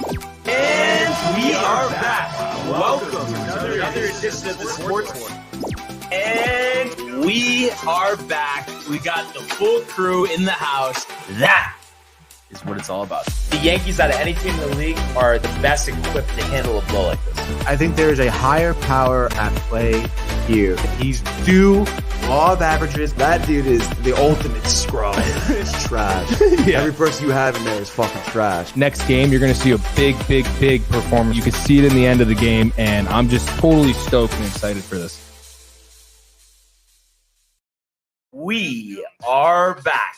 And we are back. Welcome to another edition of the Sports War. And we are back. We got the full crew in the house. That is what it's all about. The Yankees, out of any team in the league, are the best equipped to handle a blow like this. I think there is a higher power at play here. He's due law of averages. That dude is the ultimate scrub. It's trash. Yeah. Every person you have in there is fucking trash. Next game, you're going to see a big performance. You can see it in the end of the game, and I'm just totally stoked and excited for this. We are back.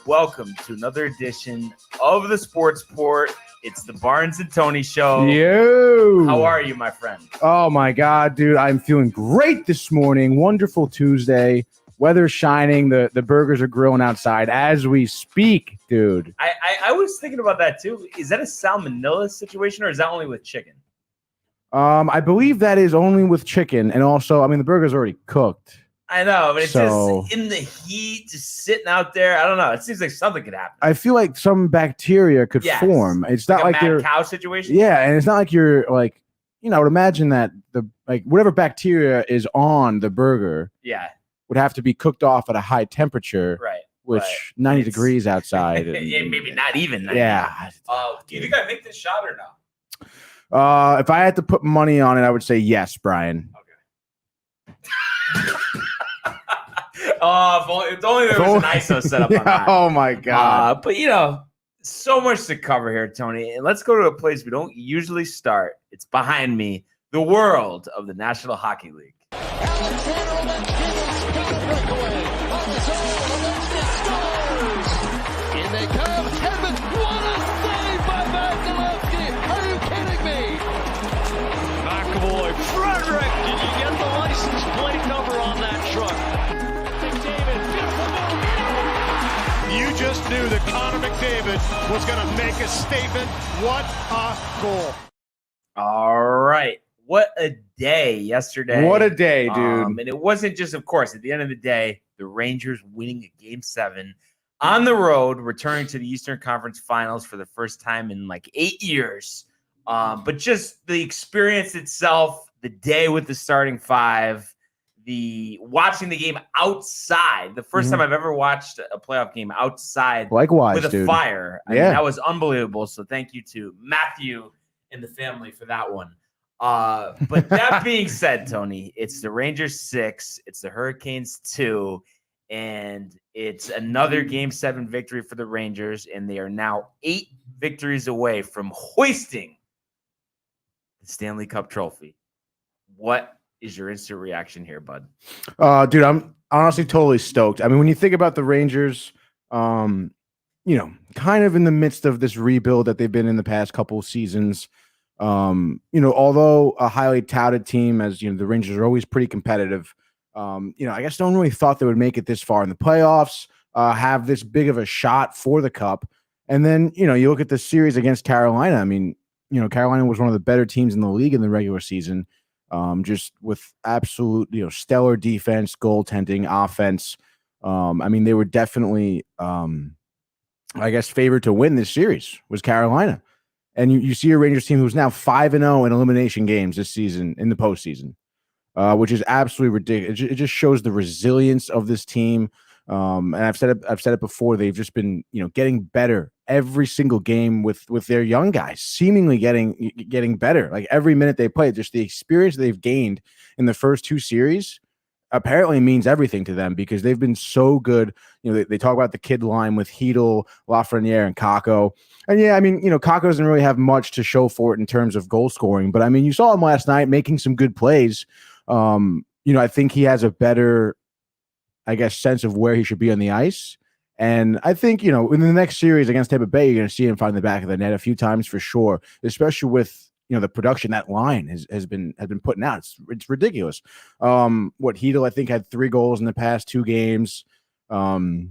Welcome to another edition of the Sports Port. It's the Barnes and Tony Show. Yo! How are you, my friend? Oh, my God, dude. I'm feeling great this morning. Wonderful Tuesday. Weather's shining. The burgers are grilling outside as we speak, dude. I was thinking about that, too. Is that a salmonella situation, or is that only with chicken? I believe that is only with chicken. And also, I mean, the burger's already cooked. I know, but it's just in the heat, just sitting out there. I don't know. It seems like something could happen. I feel like some bacteria could form. It's not like a you're mad cow situation. Yeah, and it's not like you're like, I would imagine that whatever bacteria is on the burger, would have to be cooked off at a high temperature, right? Which 90 degrees outside. And, maybe not even. 90. Yeah. Do you think I make this shot or no? If I had to put money on it, I would say yes, Brian. Okay. If only there was an ISO set up on that. Oh, my God. But, so much to cover here, Tony. And let's go to a place we don't usually start. It's behind me, the world of the National Hockey League. In they come. Kevin, what a save by Vasilevsky. Are you kidding me? McAvoy, Frederick. Did you get the license plate number on that truck? You just knew that Connor McDavid was going to make a statement. What a goal. All right. What a day yesterday. What a day, dude. And it wasn't just, of course, at the end of the day, the Rangers winning a Game 7 on the road, returning to the Eastern Conference Finals for the first time in like 8 years. But just the experience itself, the day with the starting five, the watching the game outside, the first time I've ever watched a playoff game outside, likewise, with a fire. I mean, that was unbelievable. So thank you to Matthew and the family for that one. But that being said, Tony, it's the Rangers 6, it's the Hurricanes 2, and it's another Game 7 victory for the Rangers, and they are now 8 victories away from hoisting the Stanley Cup trophy. What is your instant reaction here, bud? Dude, I'm honestly totally stoked. I mean, when you think about the Rangers, kind of in the midst of this rebuild that they've been in the past couple of seasons, although a highly touted team, as the Rangers are always pretty competitive. I guess no one really thought they would make it this far in the playoffs, have this big of a shot for the cup. And then, you look at the series against Carolina. I mean, Carolina was one of the better teams in the league in the regular season. Just with absolute, stellar defense, goaltending, offense. I mean, they were definitely, favored to win this series was Carolina. And you see a Rangers team who's now 5-0 in elimination games this season in the postseason, which is absolutely ridiculous. It just shows the resilience of this team. And I've said it before. They've just been, getting better every single game with their young guys, seemingly getting better. Like every minute they play, just the experience they've gained in the first 2 series apparently means everything to them because they've been so good. They talk about the kid line with Hedl, Lafreniere, and Kakko. And yeah, I mean, Kakko doesn't really have much to show for it in terms of goal scoring, but I mean, you saw him last night making some good plays. I think he has a better, sense of where he should be on the ice. And I think, in the next series against Tampa Bay, you're going to see him find the back of the net a few times for sure, especially with, the production that line has been putting out. It's ridiculous. Hedl, I think, had 3 goals in the past 2 games. 5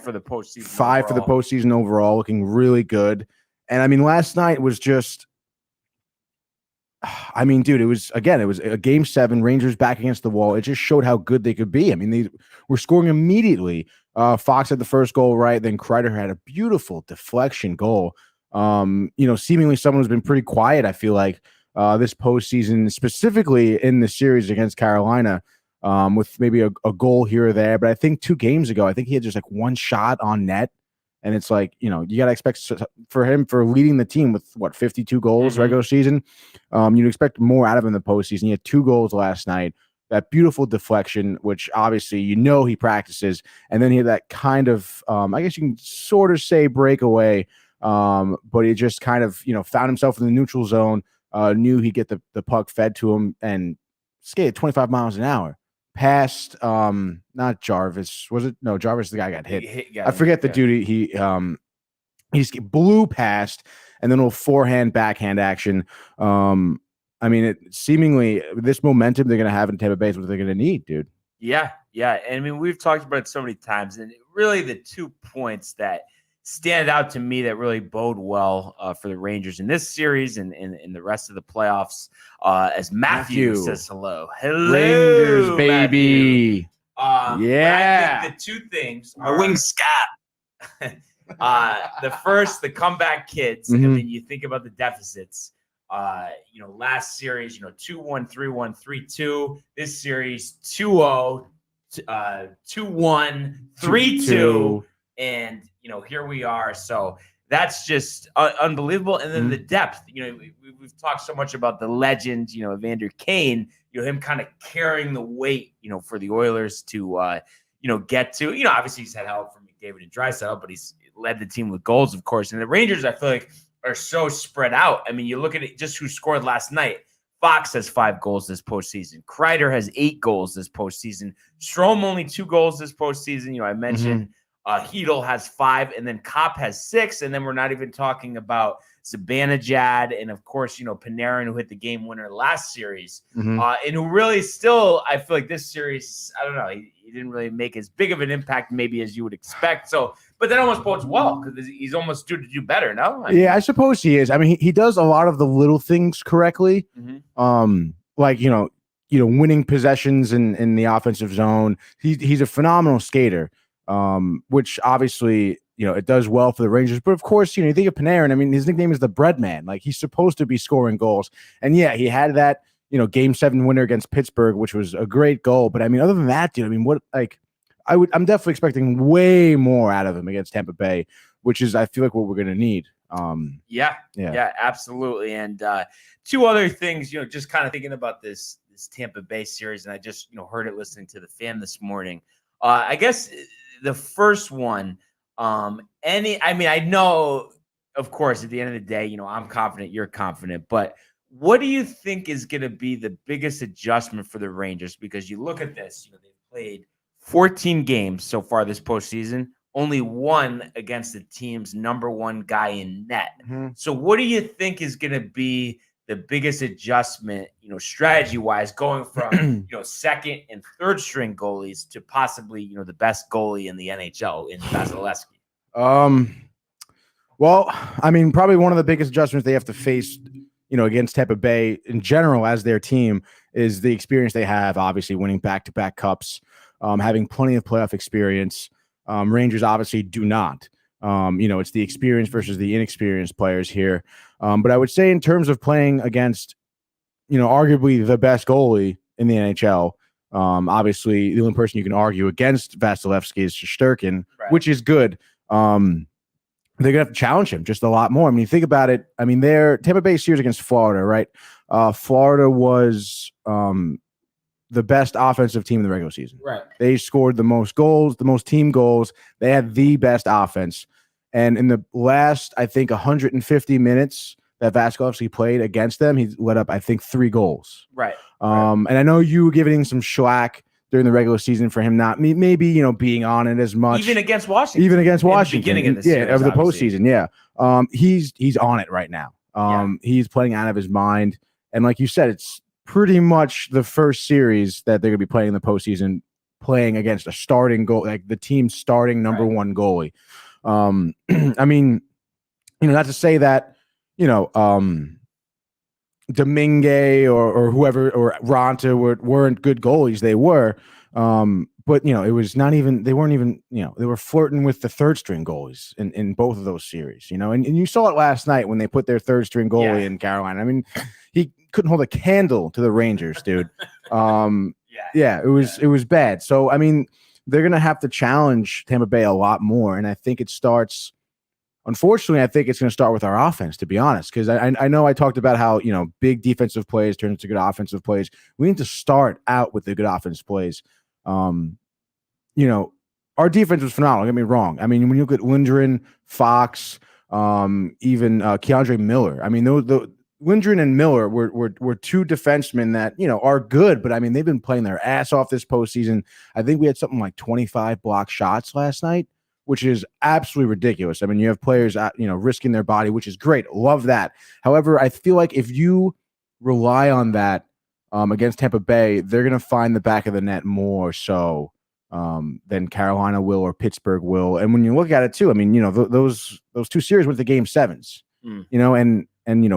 for the postseason. 5 for the postseason overall, looking really good. And I mean, last night was just, dude, it was a Game 7, Rangers back against the wall. It just showed how good they could be. I mean, they were scoring immediately. Fox had the first goal, right? Then Kreider had a beautiful deflection goal. Seemingly someone who's been pretty quiet, I feel like, this postseason, specifically in the series against Carolina, with maybe a goal here or there. But I think 2 games ago, I think he had just like 1 shot on net. And it's like, you got to expect for him, for leading the team with 52 goals regular season. You'd expect more out of him in the postseason. He had 2 goals last night. That beautiful deflection, which obviously he practices. And then he had that kind of, I guess you can sort of say breakaway, but he just kind of, found himself in the neutral zone, knew he'd get the puck fed to him and skated 25 miles an hour. Past not Jarvis, was it? No, Jarvis, the guy got hit. I forget the dude he blew past, and then a little forehand backhand action. Seemingly this momentum they're gonna have in Tampa Bay is what they're gonna need, dude. Yeah. And I mean, we've talked about it so many times, and really the 2 points that stand out to me that really bode well for the Rangers in this series and in the rest of the playoffs. As Matthew says hello, Rangers baby. I think the 2 things are wing scat. The first, the comeback kids. And then you think about the deficits. Last series, 2-1, 3-1, 3-2. This series, 2-0, 2-1, 3-2, and here we are. So that's just unbelievable. And then the depth. We've talked so much about the legend, Evander Kane. Him kind of carrying the weight, for the Oilers to, get to. Obviously he's had help from McDavid and Draisaitl, but he's led the team with goals, of course. And the Rangers, I feel like, are so spread out. I mean, you look at it, just who scored last night. Fox has 5 goals this postseason. Kreider has 8 goals this postseason. Strome only 2 goals this postseason. I mentioned Hedl has 5, and then Kopp has 6, and then we're not even talking about Zibanejad and, of course, Panarin, who hit the game winner last series, and who really still, I feel like this series, I don't know, he didn't really make as big of an impact maybe as you would expect. So, but that almost bodes well because he's almost due to do better, no? I suppose he is. I mean, he does a lot of the little things correctly, like, winning possessions in the offensive zone. He's a phenomenal skater. Which obviously, it does well for the Rangers. But of course, you think of Panarin. I mean, his nickname is the bread man. Like, he's supposed to be scoring goals. And yeah, he had that, Game 7 winner against Pittsburgh, which was a great goal. But I mean, other than that, dude, I mean, I'm definitely expecting way more out of him against Tampa Bay, which is, I feel like, what we're gonna need. Yeah, absolutely. And 2 other things, just kind of thinking about this Tampa Bay series, and I just heard it listening to the Fan this morning. I guess the first one, I know, of course, at the end of the day, I'm confident, you're confident, but what do you think is going to be the biggest adjustment for the Rangers? Because you look at this, they've played 14 games so far this postseason, only 1 against the team's number 1 guy in net. So what do you think is going to be the biggest adjustment, strategy-wise, going from, second and third string goalies to possibly, the best goalie in the NHL in Vasilevsky? Well, I mean, probably one of the biggest adjustments they have to face, against Tampa Bay in general as their team is the experience they have, obviously winning back-to-back cups, having plenty of playoff experience. Rangers obviously do not. It's the experience versus the inexperienced players here. But I would say in terms of playing against, arguably the best goalie in the NHL, obviously the only person you can argue against Vasilevsky is Shesterkin, which is good. They're going to have to challenge him just a lot more. I mean, think about it. I mean, their Tampa Bay series against Florida, right? Florida was the best offensive team in the regular season. Right. They scored the most goals, the most team goals. They had the best offense. And in the last, I think, 150 minutes that Vasilevsky played against them, he let up, I think, 3 goals. Right. And I know you were giving some slack during the regular season for him not maybe being on it as much. Even against Washington. Even against Washington. Beginning of the series, of the postseason, yeah. He's on it right now. He's playing out of his mind. And like you said, it's pretty much the first series that they're going to be playing in the postseason, playing against a starting goal, like the team's starting number 1 goalie. I mean, not to say that, Domingue or whoever or Ronta weren't good goalies. They were. but it was not even, they weren't even, they were flirting with the third string goalies in both of those series, and you saw it last night when they put their third string goalie in Carolina. I mean, he couldn't hold a candle to the Rangers, dude. It was bad. So, I mean, they're going to have to challenge Tampa Bay a lot more. And I think it starts, unfortunately, I think it's going to start with our offense, to be honest, because I know I talked about how, big defensive plays turn into good offensive plays. We need to start out with the good offensive plays. Our defense was phenomenal. Don't get me wrong. I mean, when you look at Lindgren, Fox, even Keandre Miller, I mean, the Lindgren and Miller were two defensemen that, are good, but I mean, they've been playing their ass off this postseason. I think we had something like 25 block shots last night, which is absolutely ridiculous. I mean, you have players, risking their body, which is great. Love that. However, I feel like if you rely on that against Tampa Bay, they're going to find the back of the net more so than Carolina will or Pittsburgh will. And when you look at it too, I mean, those two series went to game sevens, and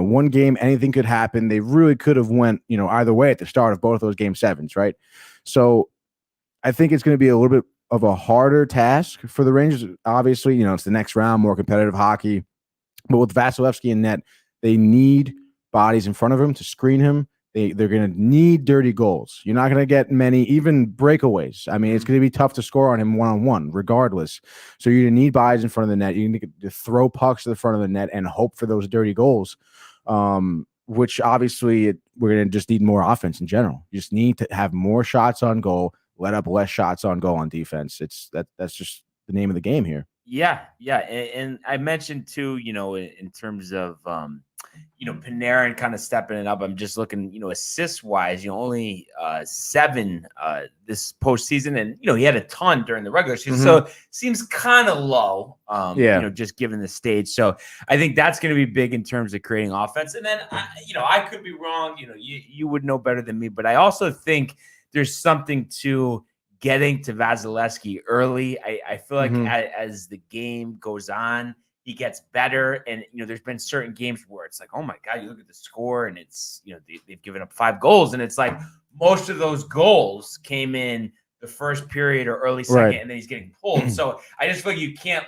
one game, anything could happen. They really could have went, either way at the start of both those game sevens, right? So I think it's going to be a little bit of a harder task for the Rangers. Obviously, it's the next round, more competitive hockey. But with Vasilevsky in net, they need bodies in front of him to screen him. They're going to need dirty goals. You're not going to get many, even breakaways. I mean, it's going to be tough to score on him one-on-one, regardless. So you're going to need bodies in front of the net. You need to throw pucks to the front of the net and hope for those dirty goals, which obviously we're going to just need more offense in general. You just need to have more shots on goal, let up less shots on goal on defense. That's just the name of the game here. Yeah. And I mentioned too, in terms of Panarin kind of stepping it up. I'm just looking, assist wise, only 7 this postseason, and he had a ton during the regular season, so seems kind of low. Just given the stage. So I think that's going to be big in terms of creating offense. And then I could be wrong. You would know better than me, but I also think there's something to getting to Vasilevsky early. I feel like as the game goes on, he gets better. And, there's been certain games where it's like, oh my God, you look at the score and it's, they've given up 5 goals. And it's like most of those goals came in the first period or early second, and then he's getting pulled. So I just feel like you can't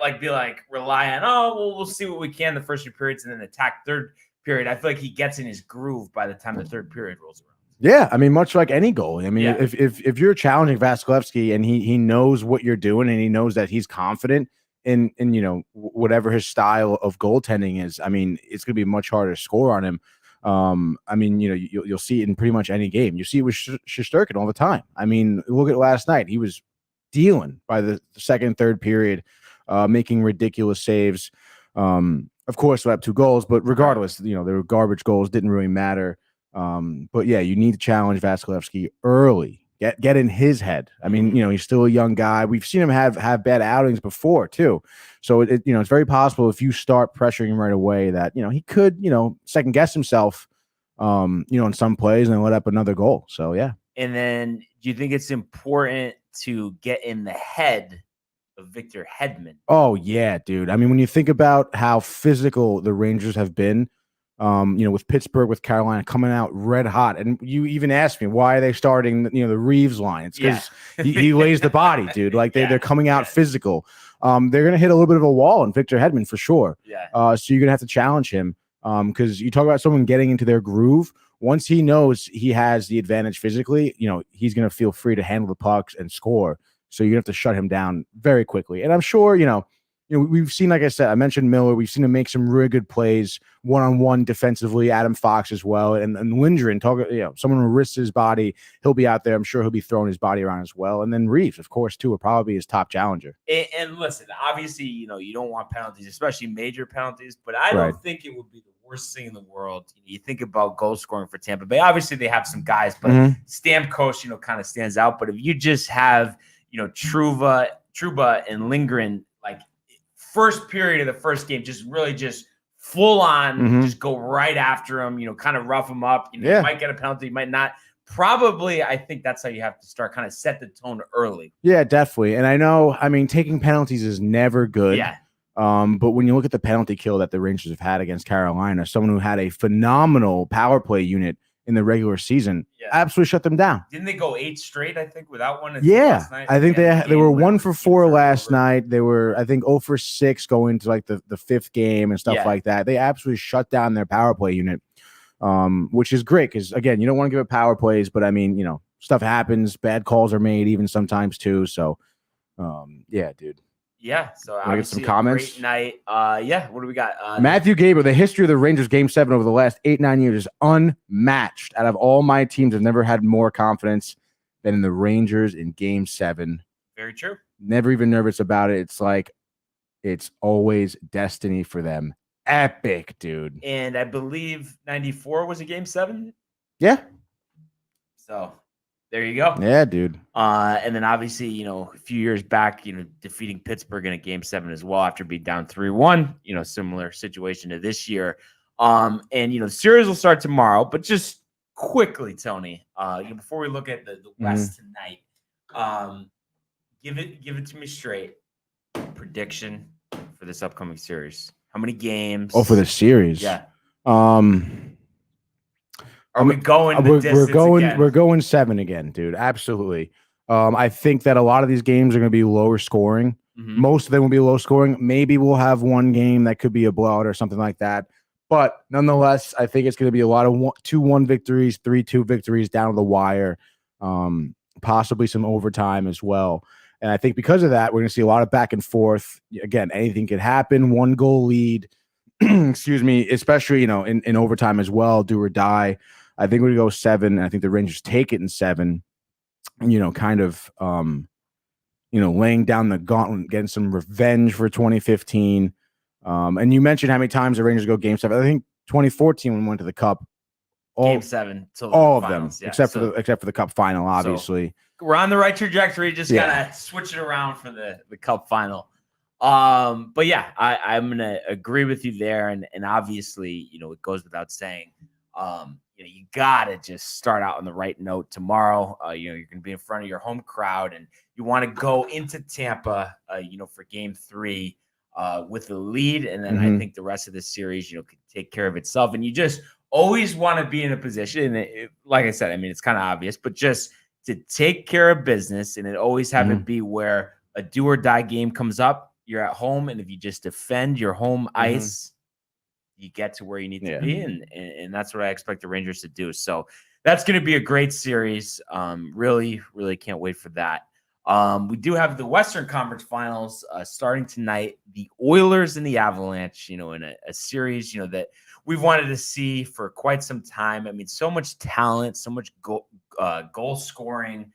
rely on, we'll see what we can the first 2 periods and then attack third period. I feel like he gets in his groove by the time the third period rolls around. Yeah, I mean, much like any goalie. I mean, if you're challenging Vasilevsky and he knows what you're doing and he knows that he's confident in whatever his style of goaltending is, I mean, it's going to be much harder to score on him. I mean, you'll see it in pretty much any game. You see it with Shesterkin all the time. I mean, look at last night. He was dealing by the second, third period, making ridiculous saves. Of course, we'll have 2 goals, but regardless, they were garbage goals. Didn't really matter. But yeah, you need to challenge Vasilevsky early. Get in his head. I mean, he's still a young guy. We've seen him have bad outings before too. So it's very possible if you start pressuring him right away that he could second guess himself, in some plays and then let up another goal. So yeah. And then, do you think it's important to get in the head of Victor Hedman? Oh yeah, dude. I mean, when you think about how physical the Rangers have been. With Pittsburgh, with Carolina coming out red hot. And you even asked me, why are they starting, the Reeves line? It's because he lays the body, dude. Like they're coming out physical. They're going to hit a little bit of a wall in Victor Hedman for sure. So you're going to have to challenge him because you talk about someone getting into their groove. Once he knows he has the advantage physically, he's going to feel free to handle the pucks and score. So you have to shut him down very quickly. And I'm sure, we've seen, like I said, I mentioned Miller. We've seen him make some really good plays one-on-one defensively. Adam Fox as well, and Lindgren. Someone who risks his body, he'll be out there. I'm sure he'll be throwing his body around as well. And then Reeves, of course, too, will probably be his top challenger. And listen, obviously, you don't want penalties, especially major penalties. But I don't think it would be the worst thing in the world. You think about goal scoring for Tampa Bay. Obviously, they have some guys, but Stamkos, kind of stands out. But if you just have, Trouba and Lindgren, first period of the first game, just full on, just go right after him, kind of rough him up. You might get a penalty, you might not. Probably, I think that's how you have to start, kind of set the tone early. Yeah, definitely. And I know, taking penalties is never good. Yeah. But when you look at the penalty kill that the Rangers have had against Carolina, someone who had a phenomenal power play unit in the regular season. Yeah. Absolutely shut them down. Didn't they go 8 straight, I think, without one? Yeah. Last night? I think they were 1 for 4 last over. night. They were, I think, 0 for 6 going to like the 5th game and stuff like that. They absolutely shut down their power play unit, which is great because, again, you don't want to give up power plays, but I mean, you know, stuff happens. Bad calls are made even sometimes too. So, yeah, dude. Yeah, so I get some comments. Great night. Yeah, what do we got? Matthew Gabriel, the history of the Rangers Game 7 over the last 8-9 years is unmatched. Out of all my teams, I've never had more confidence than in the Rangers in Game 7. Very true. Never even nervous about it. It's like it's always destiny for them. Epic, dude. And I believe 94 was a Game 7. Yeah. So there you go. Yeah, dude. And then obviously, you know, a few years back, you know, defeating Pittsburgh in a Game 7 as well after being down 3-1, you know, similar situation to this year. And, you know, the series will start tomorrow, but just quickly, Tony, you know, before we look at the West tonight, give it to me straight. Prediction for this upcoming series. How many games? Oh, for the series. Yeah. Are we going the distance again? We're going 7 again, dude. Absolutely. I think that a lot of these games are going to be lower scoring. Mm-hmm. Most of them will be low scoring. Maybe we'll have one game that could be a blowout or something like that. But nonetheless, I think it's going to be a lot of 2-1 victories, 3-2 victories down to the wire, possibly some overtime as well. And I think because of that, we're going to see a lot of back and forth. Again, anything could happen. 1-goal lead, excuse me, especially, you know, in overtime as well, do or die. I think we're going to go 7. And I think the Rangers take it in 7, you know, kind of, you know, laying down the gauntlet, getting some revenge for 2015. And you mentioned how many times the Rangers go Game 7. I think 2014 when we went to the Cup. Game 7. All of finals, them, except for the Cup final, obviously. So we're on the right trajectory. Just gotta switch it around for the Cup final. But yeah, I'm gonna agree with you there, and obviously, you know, it goes without saying. You know, you gotta just start out on the right note tomorrow. You know, you're gonna be in front of your home crowd, and you want to go into Tampa, you know, for Game 3 with the lead, and then I think the rest of the series, you know, could take care of itself. And you just always want to be in a position, and like I said, I mean, it's kind of obvious, but just to take care of business, and it always have it be where a do or die game comes up. You're at home, and if you just defend your home ice, you get to where you need to be, and that's what I expect the Rangers to do. So that's going to be a great series. Really, really can't wait for that. We do have the Western Conference Finals starting tonight. The Oilers and the Avalanche, you know, in a series, you know, that we've wanted to see for quite some time. I mean, so much talent, so much goal scoring.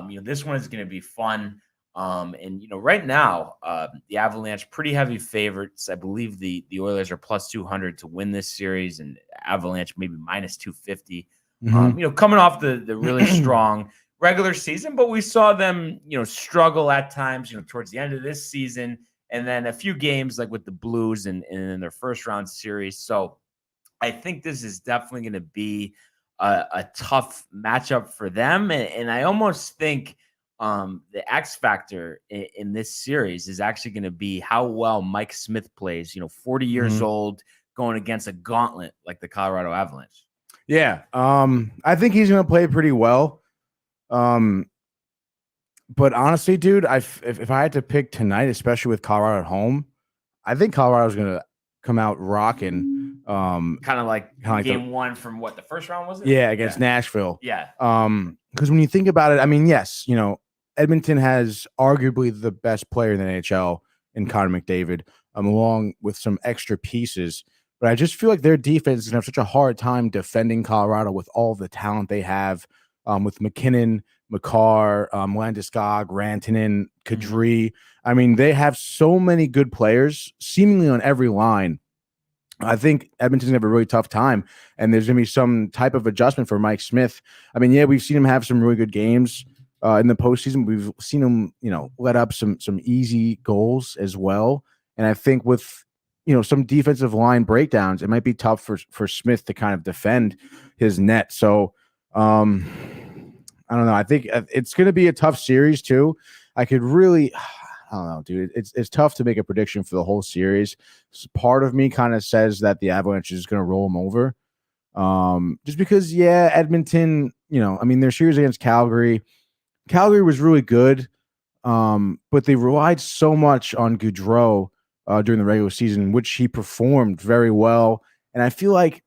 You know, this one is going to be fun. And, you know, right now, the Avalanche pretty heavy favorites. I believe the Oilers are plus 200 to win this series, and Avalanche maybe minus 250. You know, coming off the really strong regular season, but we saw them, you know, struggle at times, you know, towards the end of this season, and then a few games like with the Blues and in their first round series. So I think this is definitely going to be a tough matchup for them. And I almost think the X factor in this series is actually going to be how well Mike Smith plays, you know, 40 years old, going against a gauntlet like the Colorado Avalanche. Yeah. I think he's going to play pretty well. But honestly, dude, if I had to pick tonight, especially with Colorado at home, I think Colorado's going to come out rocking. Kind of like game 1 from what, the first round was it? Yeah, against Nashville. Yeah. Because when you think about it, I mean, yes, you know, Edmonton has arguably the best player in the NHL in Connor McDavid, along with some extra pieces. But I just feel like their defense is going to have such a hard time defending Colorado with all the talent they have, with McKinnon, Makar, Landeskog, Rantanen, Kadri. I mean, they have so many good players seemingly on every line. I think Edmonton's going to have a really tough time, and there's going to be some type of adjustment for Mike Smith. I mean, yeah, we've seen him have some really good games in the postseason. We've seen him, you know, let up some easy goals as well. And I think with, you know, some defensive line breakdowns, it might be tough for Smith to kind of defend his net. So I don't know. I think it's going to be a tough series too. I could really, I don't know, dude. It's tough to make a prediction for the whole series. Part of me kind of says that the Avalanche is going to roll them over. Just because, Edmonton, I mean, their series against Calgary was really good, but they relied so much on Gaudreau during the regular season, which he performed very well. And I feel like,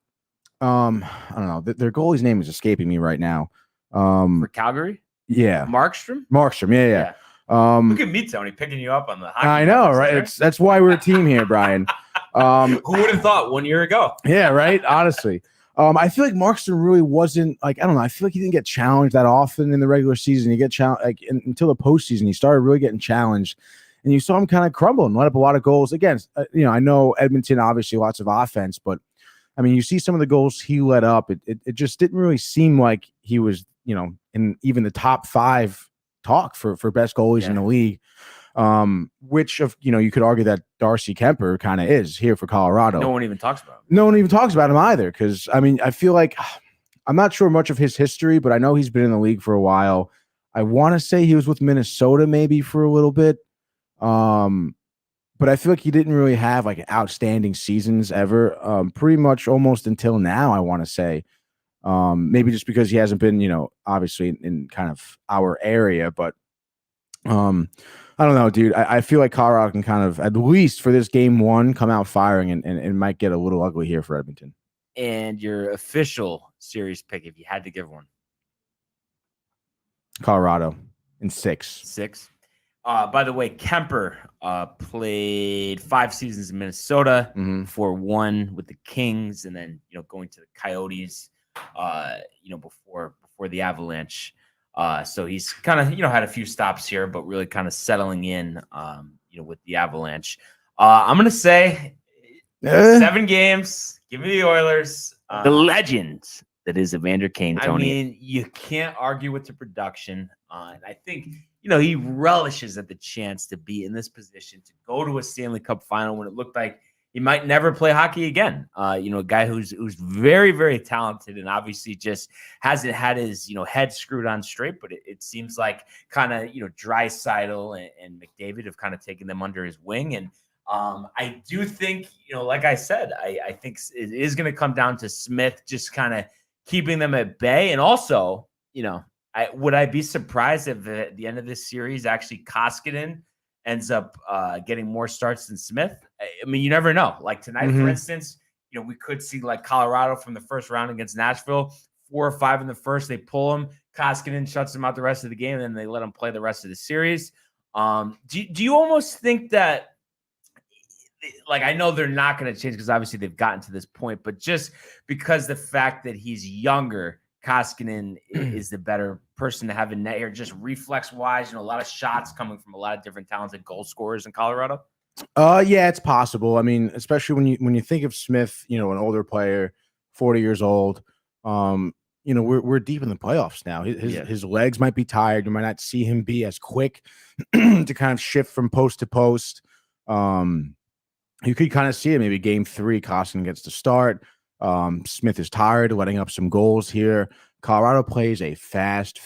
I don't know, their goalie's name is escaping me right now. For Calgary? Yeah. Markstrom, yeah. Look at me, Tony, picking you up on the hockey. I know, right? That's why we're a team here, Brian. Who would have thought 1 year ago? Yeah, right. Honestly, I feel like Markstrom really wasn't like, I don't know. I feel like he didn't get challenged that often in the regular season. He get challenged until the postseason. He started really getting challenged, and you saw him kind of crumble and let up a lot of goals. Again, I know Edmonton obviously lots of offense, but I mean, you see some of the goals he let up. It just didn't really seem like he was, in even the top 5 talk for best goalies in the league. Which you could argue that Darcy Kemper kind of is here for Colorado. No one even talks about him. No one even talks about him either. Because I mean, I feel like I'm not sure much of his history, but I know he's been in the league for a while. I want to say he was with Minnesota maybe for a little bit. But I feel like he didn't really have like outstanding seasons ever. Pretty much almost until now, I want to say. Maybe just because he hasn't been, obviously in kind of our area, but I don't know, dude. I feel like Colorado can kind of, at least for this game 1, come out firing and might get a little ugly here for Edmonton. And your official series pick, if you had to give one? Colorado in 6. 6. By the way, Kemper played 5 seasons in Minnesota, for 1 with the Kings, and then going to the Coyotes, before the Avalanche. So he's kind of had a few stops here, but really kind of settling in, with the Avalanche. I'm gonna say 7 games. Give me the Oilers. The legend that is Evander Kane. Tony. I mean, you can't argue with the production. And I think he relishes at the chance to be in this position to go to a Stanley Cup final when it looked like he might never play hockey again. A guy who's very, very talented and obviously just hasn't had his, head screwed on straight, but it seems like kind of, Draisaitl and McDavid have kind of taken them under his wing. And I do think, like I said, I think it is going to come down to Smith just kind of keeping them at bay. And also, would I be surprised if at the end of this series, actually Koskinen ends up getting more starts than Smith? I mean, you never know. Like tonight, for instance, we could see like Colorado from the first round against Nashville, 4 or 5 in the first. They pull him. Koskinen shuts him out the rest of the game, and then they let him play the rest of the series. Do you almost think that, like, I know they're not going to change because obviously they've gotten to this point, but just because the fact that he's younger, Koskinen is the better person to have in net here, just reflex-wise, a lot of shots coming from a lot of different talented goal scorers in Colorado? Yeah, it's possible. I mean, especially when you think of Smith, an older player, 40 years old, we're deep in the playoffs now. His legs might be tired. You might not see him be as quick to kind of shift from post to post. You could kind of see it maybe game 3, Koskinen gets to start. Smith is tired, letting up some goals here. Colorado plays a fast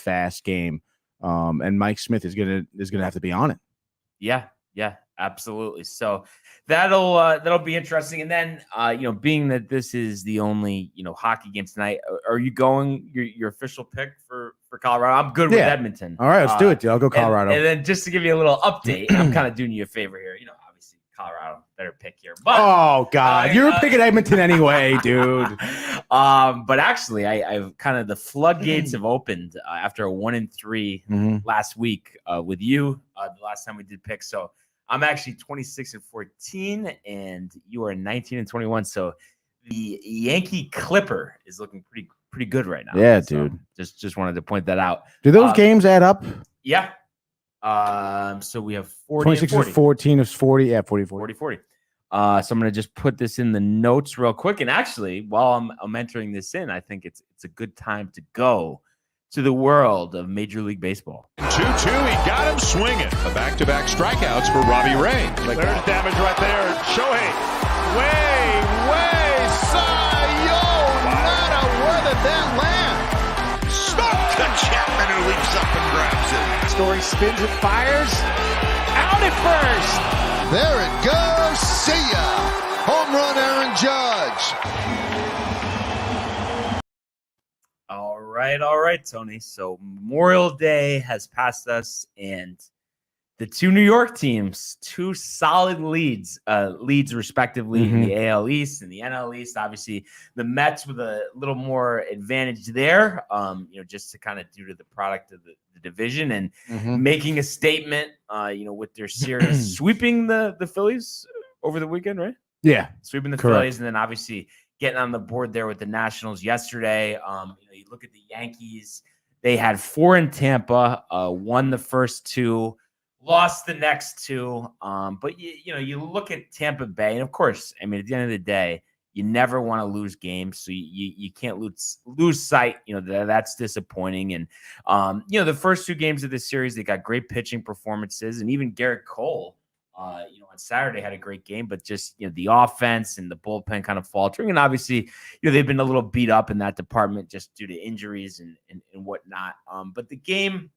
game, and Mike Smith is gonna have to be on it. Yeah, absolutely. So that'll be interesting. And then being that this is the only hockey game tonight, are you going your official pick for Colorado? I'm good with Edmonton. All right, let's do it, dude. I'll go Colorado. And then just to give you a little update, I'm kind of doing you a favor here. Obviously Colorado better pick here. But oh god, you're picking Edmonton anyway, dude. But actually, I've kind of the floodgates have opened after a 1-3 last week with you. The last time we did picks, so I'm actually 26-14, and you are 19-21. So the Yankee Clipper is looking pretty good right now. Yeah, so dude. Just wanted to point that out. Do those games add up? Yeah. So we have 26-14 is 40. Yeah, 40. So I'm going to just put this in the notes real quick. And actually, while I'm entering this in, I think it's a good time to go to the world of Major League Baseball. 2-2, he got him swinging. A back-to-back strikeouts for Robbie Ray. There's damage right there. Shohei, way, sayonara. Where did that land? Stuck to Chapman, who leaps up and grabs it. Story spins and fires. Out at first. There it goes. See ya. Home run, Aaron Judge. right, Tony. So Memorial Day has passed us, and the two New York teams, two solid leads respectively in the AL East and the NL East. Obviously, the Mets with a little more advantage there, just to kind of due to the product of the division and making a statement, with their series sweeping the Phillies over the weekend, right? Yeah, sweeping the correct. Phillies, and then obviously getting on the board there with the Nationals yesterday. You look at the Yankees; they had 4 in Tampa, won the first 2. Lost the next 2, but you look at Tampa Bay, and of course, I mean, at the end of the day, you never want to lose games, so you can't lose sight. That's disappointing. And the first 2 games of this series, they got great pitching performances, and even Garrett Cole, on Saturday had a great game, but just the offense and the bullpen kind of faltering, and obviously they've been a little beat up in that department just due to injuries and whatnot. But the game,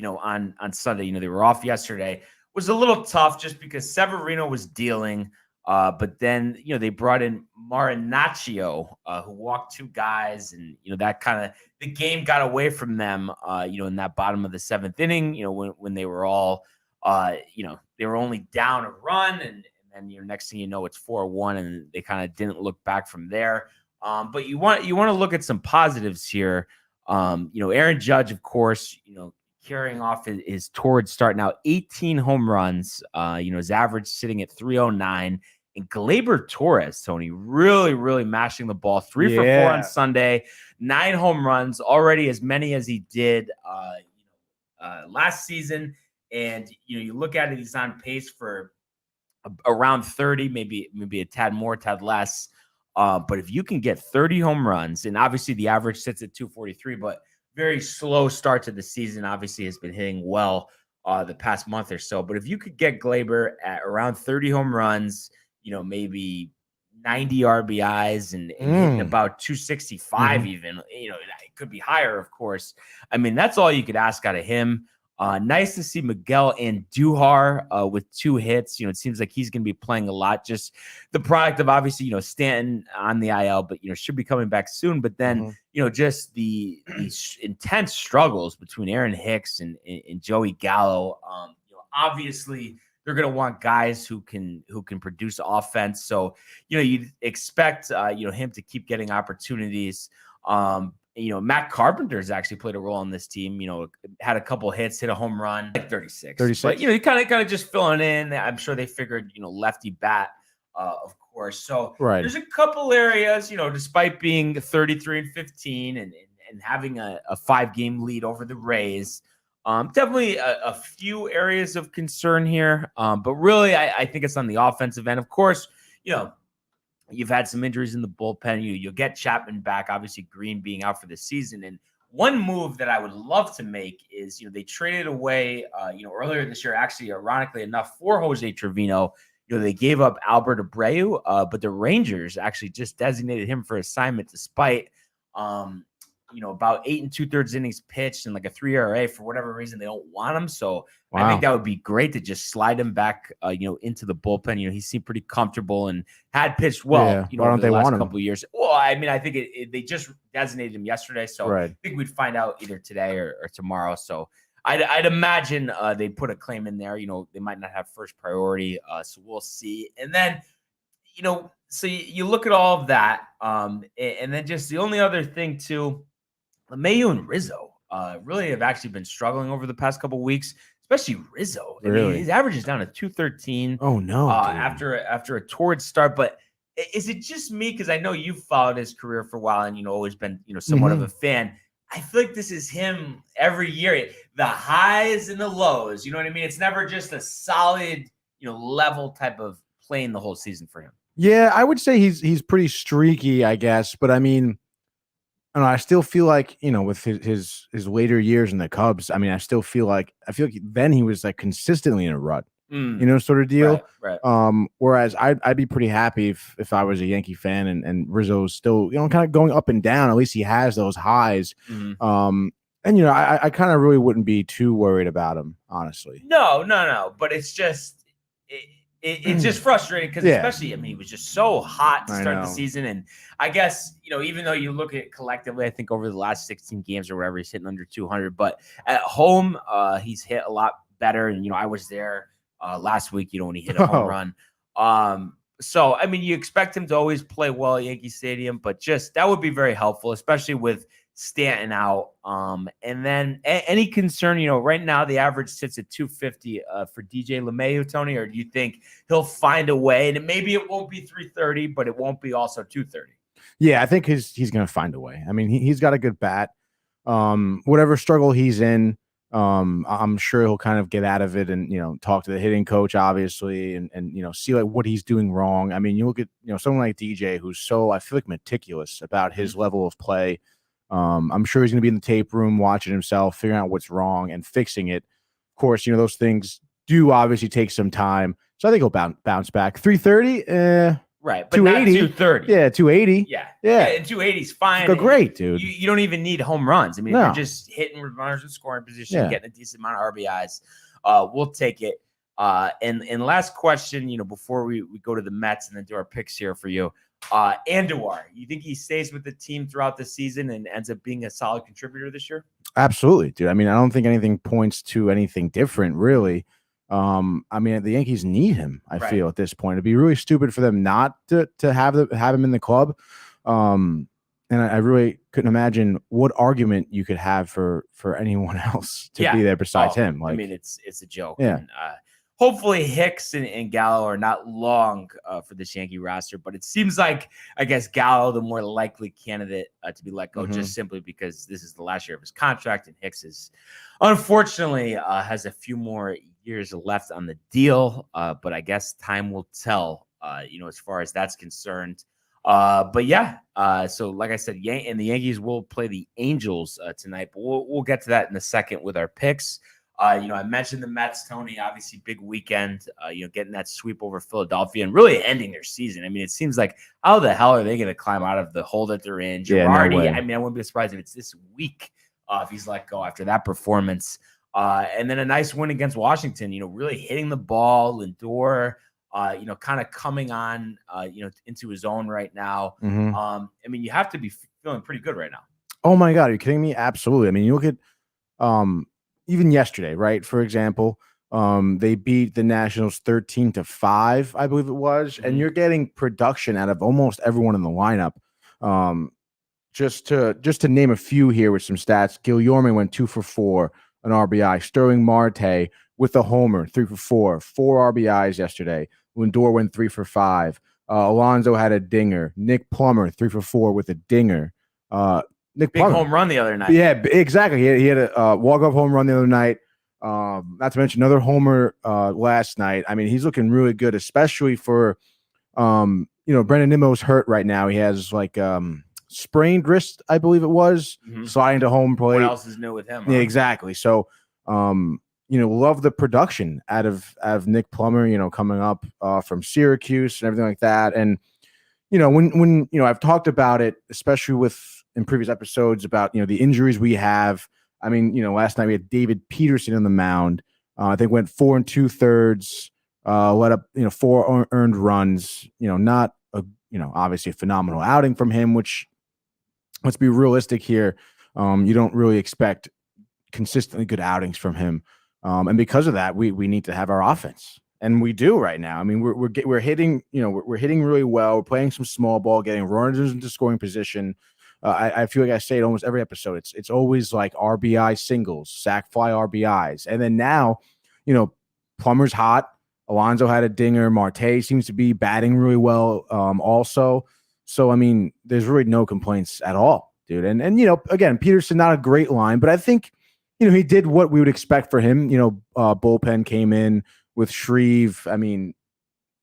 on Sunday, they were off yesterday, was a little tough just because Severino was dealing. But then, they brought in Marinaccio, who walked 2 guys, and, that kind of the game got away from them, in that bottom of the 7th inning, when they were all, they were only down a run, and then, next thing you know, it's 4-1, and they kind of didn't look back from there. But you want to look at some positives here. Aaron Judge, of course, carrying off his torrid start now, 18 home runs, his average sitting at 309. And Gleyber Torres, Tony, really, really mashing the ball, 3 for 4 on Sunday, 9 home runs, already as many as he did last season. And you look at it, he's on pace for around 30, maybe a tad more, tad less. But if you can get 30 home runs, and obviously the average sits at 243, but very slow start to the season, obviously has been hitting well the past month or so. But if you could get Gleyber at around 30 home runs, maybe 90 RBIs and hitting about 265 even, it could be higher, of course. I mean, that's all you could ask out of him. Nice to see Miguel Andujar with 2 hits. It seems like he's going to be playing a lot. Just the product of obviously, Stanton on the IL, but should be coming back soon. But then, just the intense struggles between Aaron Hicks and Joey Gallo. Obviously they're going to want guys who can produce offense. So you'd expect him to keep getting opportunities. Matt Carpenter's actually played a role on this team, had a couple hits, hit a home run, like 36. But, you kind of just filling in. I'm sure they figured, lefty bat, of course. So there's a couple areas, despite being 33-15 and having a 5-game lead over the Rays, definitely a few areas of concern here. But really, I think it's on the offensive end. Of course, you've had some injuries in the bullpen. You'll get Chapman back, obviously Green being out for the season. And one move that I would love to make is, they traded away, earlier this year, actually, ironically enough, for Jose Trevino. They gave up Albert Abreu, but the Rangers actually just designated him for assignment despite, about 8 2/3 innings pitched and like a 3 ERA. For whatever reason, they don't want him. So I think that would be great to just slide him back, into the bullpen. He seemed pretty comfortable and had pitched well, why don't they the last want him? couple of years. Well, I mean, I think they just designated him yesterday. So I think we'd find out either today or tomorrow. So I'd imagine they'd put a claim in there. They might not have first priority. So we'll see. And then, so you look at all of that. And then just the only other thing too, LeMahieu and Rizzo really have actually been struggling over the past couple of weeks, especially Rizzo. I mean, his average is down to 213. Oh no! After a torrid start, but is it just me? Because I know you've followed his career for a while and always been somewhat of a fan. I feel like this is him every year. The highs and the lows. You know what I mean? It's never just a solid level type of playing the whole season for him. Yeah, I would say he's pretty streaky, I guess. But I mean, I don't know, I still feel like, with his later years in the Cubs, I mean, I feel like then he was like consistently in a rut, sort of deal. Right. Whereas I'd be pretty happy if I was a Yankee fan and Rizzo's still, kind of going up and down. At least he has those highs. And, I kind of really wouldn't be too worried about him, honestly. No. But it's just, it's just frustrating because especially, I mean, he was just so hot to start the season. And I guess, even though you look at it collectively, I think over the last 16 games or whatever, he's hitting under 200. But at home, he's hit a lot better. And, I was there last week, when he hit a home run. So, I mean, you expect him to always play well at Yankee Stadium, but just that would be very helpful, especially with Stanton out. And then any concern, right now the average sits at 250 for DJ LeMahieu, Tony, or do you think he'll find a way? And maybe it won't be 330, but it won't be also 230. Yeah, I think he's going to find a way. I mean, he's got a good bat. Whatever struggle he's in, I'm sure he'll kind of get out of it and, talk to the hitting coach, obviously, and see like what he's doing wrong. I mean, you look at, someone like DJ who's so, I feel like, meticulous about his level of play. I'm sure he's going to be in the tape room watching himself, figuring out what's wrong and fixing it. Of course, those things do obviously take some time. So I think he'll bounce back. 330, right, but 280, 230. Yeah, 280. Yeah. And 280 is fine. Go great, dude. You don't even need home runs. I mean, if you're just hitting runners in scoring position, getting a decent amount of RBIs, we'll take it. And last question, before we go to the Mets and then do our picks here for you. Andujar, you think he stays with the team throughout the season and ends up being a solid contributor this year? Absolutely, dude. I mean, I don't think anything points to anything different, really. I mean, the Yankees need him, I feel, at this point. It'd be really stupid for them not to have him in the club. And I really couldn't imagine what argument you could have for anyone else to be there besides him. Like, I mean, it's a joke. Yeah. And, hopefully Hicks and Gallo are not long for this Yankee roster, but it seems like, I guess, Gallo, the more likely candidate to be let go, just simply because this is the last year of his contract, and Hicks is, unfortunately, has a few more years left on the deal. But I guess time will tell, as far as that's concerned. But yeah, so like I said, and the Yankees will play the Angels tonight, but we'll get to that in a second with our picks. I mentioned the Mets, Tony, obviously big weekend, getting that sweep over Philadelphia and really ending their season. I mean, it seems like how the hell are they going to climb out of the hole that they're in? Girardi, I mean, I wouldn't be surprised if it's this week if he's let go after that performance. And then a nice win against Washington, really hitting the ball. Lindor, kind of coming on, into his own right now. I mean, you have to be feeling pretty good right now. Oh my God, are you kidding me? Absolutely. I mean, you look at even yesterday, right? For example, they beat the Nationals 13-5, I believe it was, and you're getting production out of almost everyone in the lineup. Just to name a few here with some stats, Guillorme went 2 for 4, an RBI. Sterling Marte with a homer, 3 for 4, 4 RBIs yesterday. Lindor went 3 for 5. Alonso had a dinger. Nick Plummer 3 for 4 with a dinger. Nick Big Plummer. home run the other night. Yeah, exactly. He had a walk-off home run the other night. Not to mention another homer last night. I mean, he's looking really good, especially for Brendan Nimmo's hurt right now. He has like sprained wrist, I believe it was, sliding to home plate. What else is new with him? Yeah, exactly. So love the production out of Nick Plummer, coming up from Syracuse and everything like that. And when I've talked about it, especially in previous episodes about, the injuries we have. I mean, last night we had David Peterson on the mound. I think went 4 2/3, let up, 4 earned runs, not a, obviously a phenomenal outing from him, which let's be realistic here. You don't really expect consistently good outings from him. And because of that, we need to have our offense. And we do right now. I mean, we're hitting, we're hitting really well. We're playing some small ball, getting runners into scoring position. I feel like I say it almost every episode. It's always like RBI singles, sac fly RBIs. And then now, Plummer's hot. Alonso had a dinger. Marte seems to be batting really well also. So, I mean, there's really no complaints at all, dude. And again, Peterson, not a great line, but I think, he did what we would expect for him. Bullpen came in with Shreve. I mean,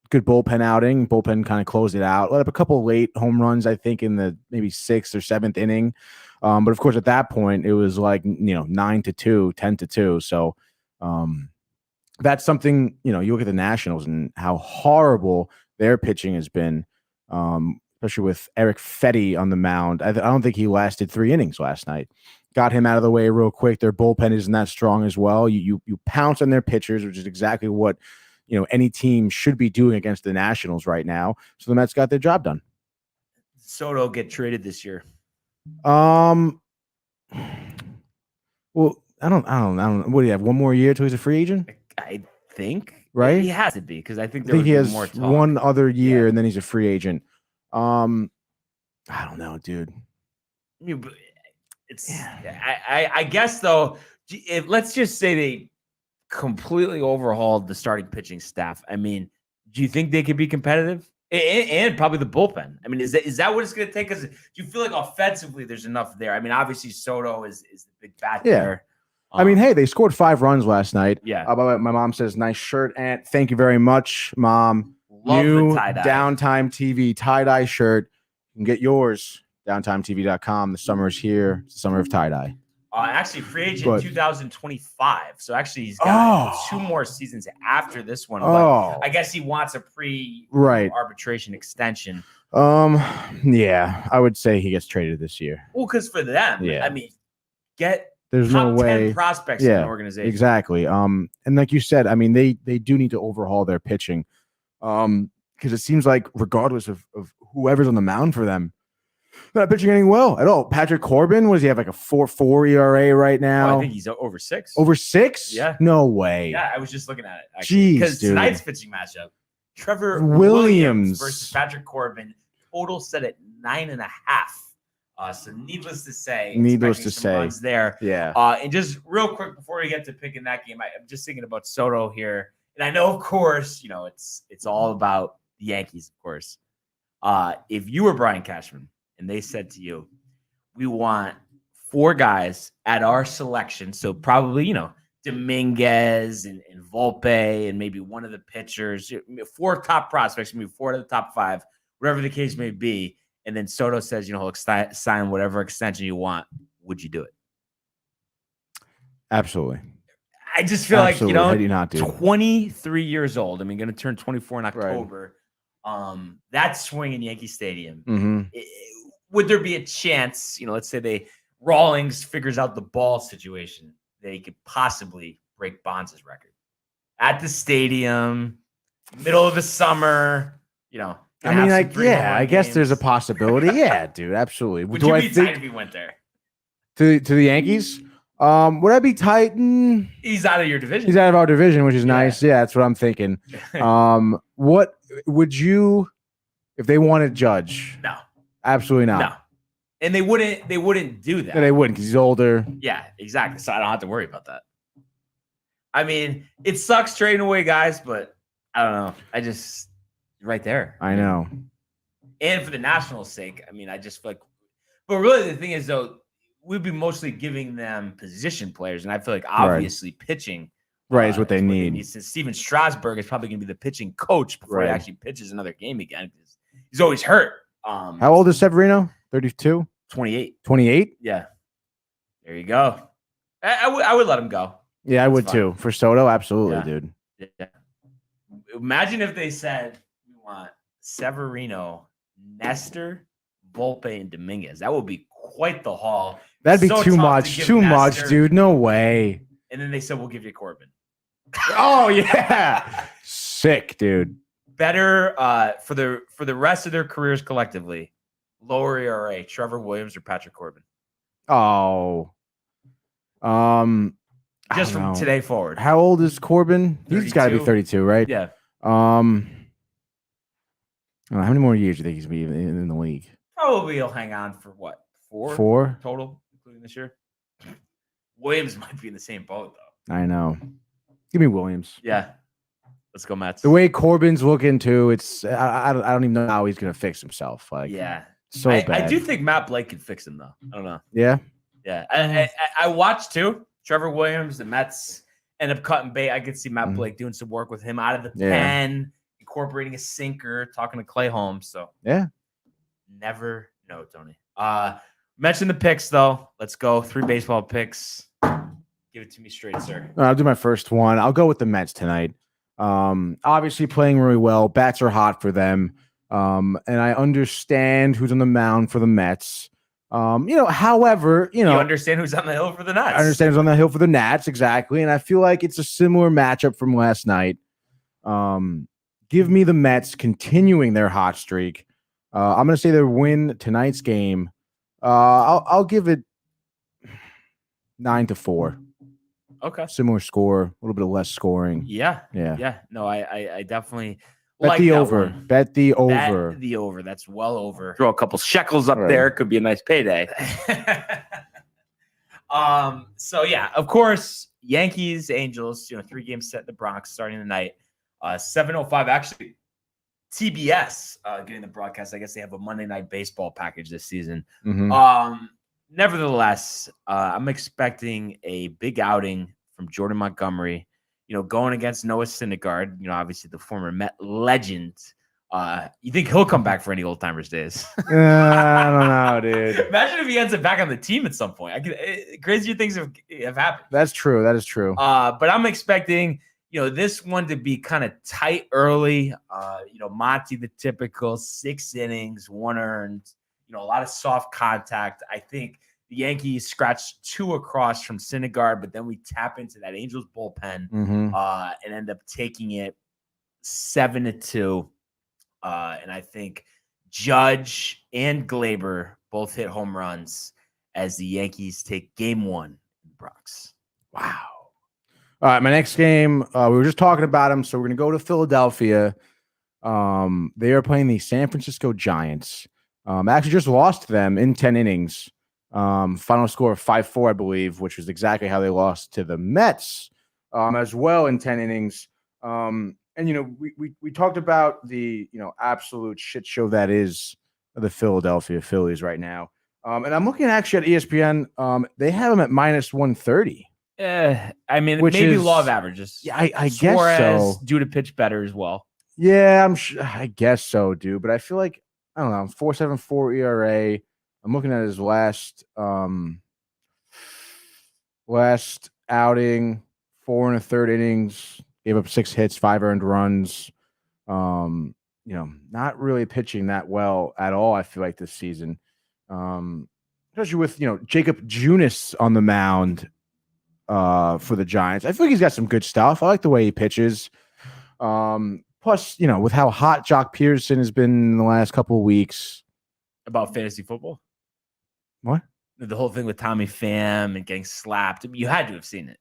good bullpen outing. Bullpen kind of closed it out. Let up a couple late home runs, I think, in the maybe 6th or 7th inning. But of course, at that point, it was like 9-2, 10-2. So that's something. You look at the Nationals and how horrible their pitching has been, especially with Eric Fetty on the mound. I don't think he lasted 3 innings last night. Got him out of the way real quick. Their bullpen isn't that strong as well. You pounce on their pitchers, which is exactly what any team should be doing against the Nationals right now. So the Mets got their job done. Soto get traded this year. Well, I don't. What do you have? One more year till he's a free agent, I think. right? He has to be because I think he has more talk. one other year and then he's a free agent. I don't know, dude. It's I guess though. Let's just say they completely overhauled the starting pitching staff. I mean, do you think they could be competitive? And probably the bullpen. I mean, is that what it's going to take? Because do you feel like offensively there's enough there? I mean, obviously Soto is the big bat there. I mean, hey, they scored 5 runs last night. Yeah. By the way, my mom says, nice shirt, Aunt. Thank you very much, Mom. Love New the tie-dye. Downtime TV tie-dye shirt. You can get yours, downtimetv.com. The summer is here. It's the summer of tie-dye. Actually, free agent 2025. So actually, he's got 2 more seasons after this one. But I guess he wants a arbitration extension. Yeah, I would say he gets traded this year. Well, because for them, I mean, there's top no way 10 prospects in the organization. Exactly. And like you said, I mean, they do need to overhaul their pitching. Because it seems like regardless of whoever's on the mound for them, they're not pitching anything well at all. Patrick Corbin, what does he have, like a 4.4 ERA right now? I think he's over 6. Over 6? Yeah. No way. Yeah, I was just looking at it. Actually, because tonight's pitching matchup, Trevor Williams versus Patrick Corbin, total set at 9.5. So needless to say, runs there. Yeah. And just real quick before we get to picking that game, I'm just thinking about Soto here, and I know, of course, it's all about the Yankees, of course. If you were Brian Cashman and they said to you, we want 4 guys at our selection, so probably Dominguez and Volpe and maybe one of the pitchers, 4 top prospects, maybe 4 of the top 5, whatever the case may be. And then Soto says, he'll sign whatever extension you want. Would you do it? Absolutely. I just feel like, How do you not do 23 years old. I mean, going to turn 24 in October. Right. That's swing in Yankee Stadium. Mm-hmm. Would there be a chance, let's say Rawlings figures out the ball situation, they could possibly break Bonds' record at the stadium, middle of the summer, I mean, I guess there's a possibility. Yeah, dude, absolutely. Would you be tight if he went there? To the Yankees? Would I be tight? He's out of your division. He's out of our division, which is nice. Yeah, that's what I'm thinking. What would you, if they wanted Judge? No. Absolutely not. No. And they wouldn't do that. No, they wouldn't because he's older. Yeah, exactly. So I don't have to worry about that. I mean, it sucks trading away guys, but I don't know. Right there. I know. And for the Nationals' sake, I mean, I just feel like, but really the thing is, though, we'd be mostly giving them position players. And I feel like obviously pitching is what they need. Since Steven Strasburg is probably going to be the pitching coach before he actually pitches another game again. He's always hurt. How old is Severino? 32? 28. 28? Yeah. There you go. I would let him go. Yeah, I would too. For Soto, absolutely, dude. Yeah. Imagine if they said, Severino, Nestor, Volpe, and Dominguez. That would be quite the haul. That'd be too much. Too much, dude. No way. And then they said, we'll give you Corbin. Oh, yeah. Sick, dude. Better for the rest of their careers collectively, lower ERA, Trevor Williams or Patrick Corbin? Oh. Just from today forward. How old is Corbin? 32. He's got to be 32, right? Yeah. How many more years do you think he's going to be in the league? Probably he'll hang on for what? 4? 4 total, including this year. Williams might be in the same boat, though. I know. Give me Williams. Yeah. Let's go, Mets. The way Corbin's looking, too, it's I don't even know how he's going to fix himself. So bad. I do think Matt Blake could fix him, though. I don't know. Yeah? Yeah. I watched, too. Trevor Williams, the Mets end up cutting bait. I could see Matt Blake doing some work with him out of the pen, incorporating a sinker, talking to Clay Holmes. So yeah, never know, Tony. Mention the picks though. Let's go 3 baseball picks. Give it to me straight, sir. I'll do my first one. I'll go with the Mets tonight. Obviously playing really well. Bats are hot for them. And I understand who's on the mound for the Mets. However, you understand who's on the hill for the Nats. I understand who's on the hill for the Nats, exactly. And I feel like it's a similar matchup from last night. Give me the Mets continuing their hot streak. I'm going to say they win tonight's game. I'll give it 9-4. Okay. Similar score, a little bit of less scoring. Yeah. Yeah. No, I definitely Bet like the that over. one. Bet the over. Bet the over. That's well over. Throw a couple shekels up there. Could be a nice payday. So yeah, of course, Yankees, Angels, 3 games set in the Bronx starting tonight. 7:05. Actually, TBS getting the broadcast. I guess they have a Monday Night Baseball package this season. Mm-hmm. Nevertheless, I'm expecting a big outing from Jordan Montgomery, going against Noah Syndergaard, obviously the former Met legend. You think he'll come back for any old timers days? I don't know, dude. Imagine if he ends up back on the team at some point. Crazier things have happened. That's true. That is true. But I'm expecting, this one to be kind of tight early. Monty, the typical 6 innings, 1 earned. A lot of soft contact. I think the Yankees scratched 2 across from Syndergaard, but then we tap into that Angels bullpen and end up taking it 7-2. And I think Judge and Glaber both hit home runs as the Yankees take game 1 in the Bronx. Wow. All right, my next game, we were just talking about them, so we're going to go to Philadelphia. They are playing the San Francisco Giants. Actually just lost to them in 10 innings. Final score of 5-4, I believe, which was exactly how they lost to the Mets as well in 10 innings. And, we talked about the, absolute shit show that is the Philadelphia Phillies right now. And I'm looking actually at ESPN. They have them at -130. I mean, which maybe is, law of averages. Yeah, I guess so. Due to pitch better as well. Yeah, I guess so, dude. But I feel like, I don't know, 4.74 ERA. I'm looking at his last outing, 4 1/3 innings, gave up 6 hits, 5 earned runs. Not really pitching that well at all, I feel like, this season. Especially with, Jacob Junis on the mound for the Giants. I feel like he's got some good stuff. I like the way he pitches. Plus, with how hot Jock Peterson has been in the last couple of weeks. About fantasy football? What? The whole thing with Tommy Pham and getting slapped. You had to have seen it.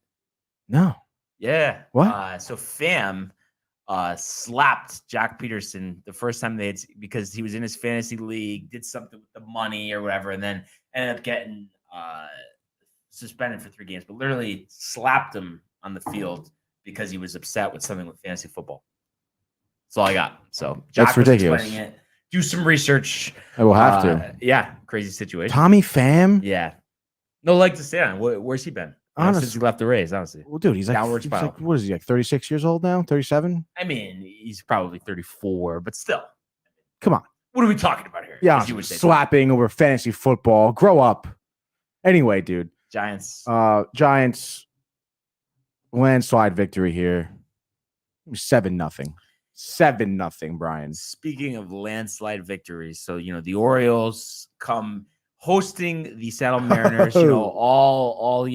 No. Yeah. What? So Pham slapped Jock Peterson the first time because he was in his fantasy league, did something with the money or whatever, and then ended up getting suspended for 3 games, but literally slapped him on the field because he was upset with something with fantasy football. That's all I got. So Jock that's ridiculous. Was explaining it. Do some research. I will have to. Yeah, crazy situation. Tommy Pham? Yeah. No leg to stay on. Where's he been? Since he left the Rays, honestly. Well, dude, he's like, downward spiral. What is he, like 36 years old now? 37? I mean, he's probably 34, but still. Come on. What are we talking about here? Yeah, slapping over fantasy football. Grow up. Anyway, dude. Giants. Giants landslide victory here. 7-0. 7-0, Brian. Speaking of landslide victories, so the Orioles come hosting the Seattle Mariners, all